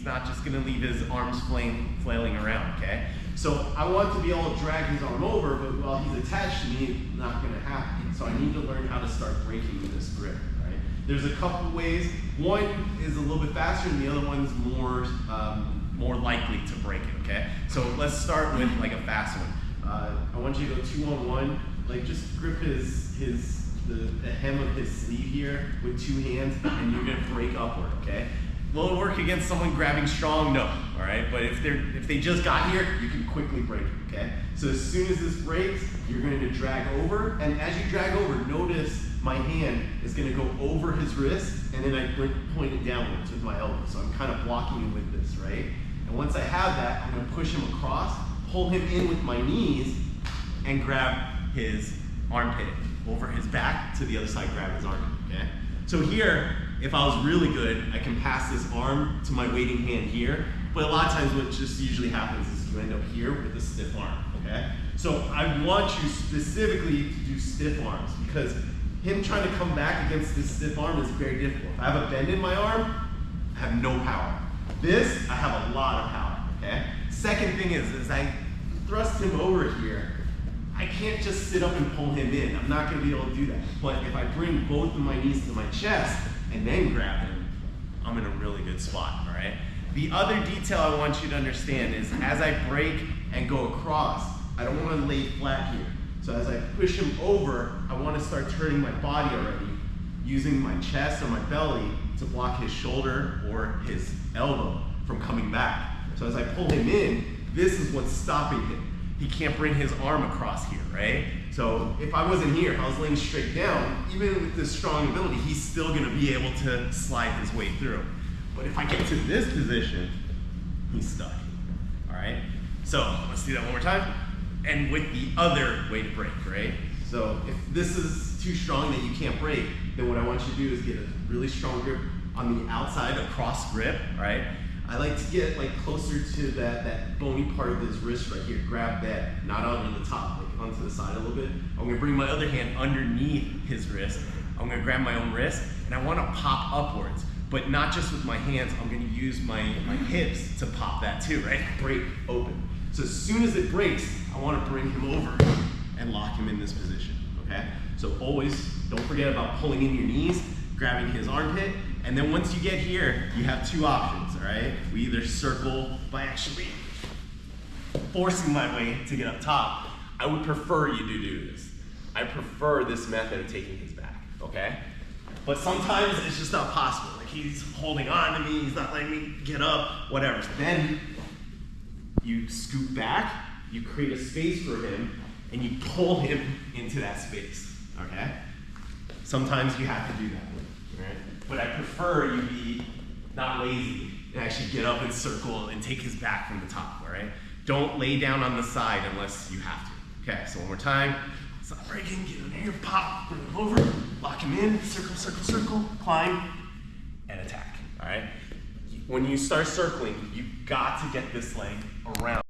not just gonna leave his arms flailing around, okay? So I want to be able to drag his arm over, but while he's attached to me, it's not gonna happen. So I need to learn how to start breaking with this grip, right? There's a couple ways. One is a little bit faster and the other one's more likely to break it, okay? So let's start with like a fast one. I want you to go 2-on-1, like just grip the hem of his sleeve here with 2 hands, and you're gonna break upward, okay? Will it work against someone grabbing strong? No, all right? But if they just got here, you can quickly break it, okay? So as soon as this breaks, you're going to drag over, and as you drag over, notice my hand is gonna go over his wrist, and then I point it downwards with my elbow. So I'm kind of blocking him with this, right? And once I have that, I'm gonna push him across, pull him in with my knees, and grab his armpit over his back to the other side, grab his armpit, okay? So here, if I was really good, I can pass this arm to my waiting hand here, but a lot of times what just usually happens is you end up here with a stiff arm, okay? So I want you specifically to do stiff arms because him trying to come back against this stiff arm is very difficult. If I have a bend in my arm, I have no power. This, I have a lot of power, okay? Second thing is I thrust him over here, I can't just sit up and pull him in. I'm not gonna be able to do that. But if I bring both of my knees to my chest and then grab him, I'm in a really good spot, all right? The other detail I want you to understand is as I break and go across, I don't wanna lay flat here. So as I push him over, I wanna start turning my body already, using my chest or my belly to block his shoulder or his elbow from coming back. So as I pull him in, this is what's stopping him. He can't bring his arm across here, right? So if I wasn't here, if I was laying straight down, even with this strong ability, he's still gonna be able to slide his way through. But if I get to this position, he's stuck, all right? So let's do that one more time. And with the other way to break, right? So if this is too strong that you can't break, then what I want you to do is get a really strong grip on the outside, a cross grip, right? I like to get like closer to that bony part of his wrist right here. Grab that, not onto the top, like onto the side a little bit. I'm gonna bring my other hand underneath his wrist. I'm gonna grab my own wrist, and I wanna pop upwards, but not just with my hands. I'm gonna use my hips to pop that too, right? Break open. So as soon as it breaks, I wanna bring him over and lock him in this position, okay? So always, don't forget about pulling in your knees, grabbing his armpit, and then once you get here, you have 2 options, all right? We either circle by actually forcing my way to get up top. I would prefer you do this. I prefer this method of taking his back, okay? But sometimes it's just not possible. Like he's holding on to me, he's not letting me get up, whatever. Then you scoot back, you create a space for him, and you pull him into that space, okay? Sometimes you have to do that, right? But I prefer you be not lazy and actually get up and circle and take his back from the top, all right? Don't lay down on the side unless you have to. Okay, so one more time. Stop breaking, get in here, pop, bring him over, lock him in, circle, circle, circle, climb, and attack, all right? When you start circling, you've got to get this leg around.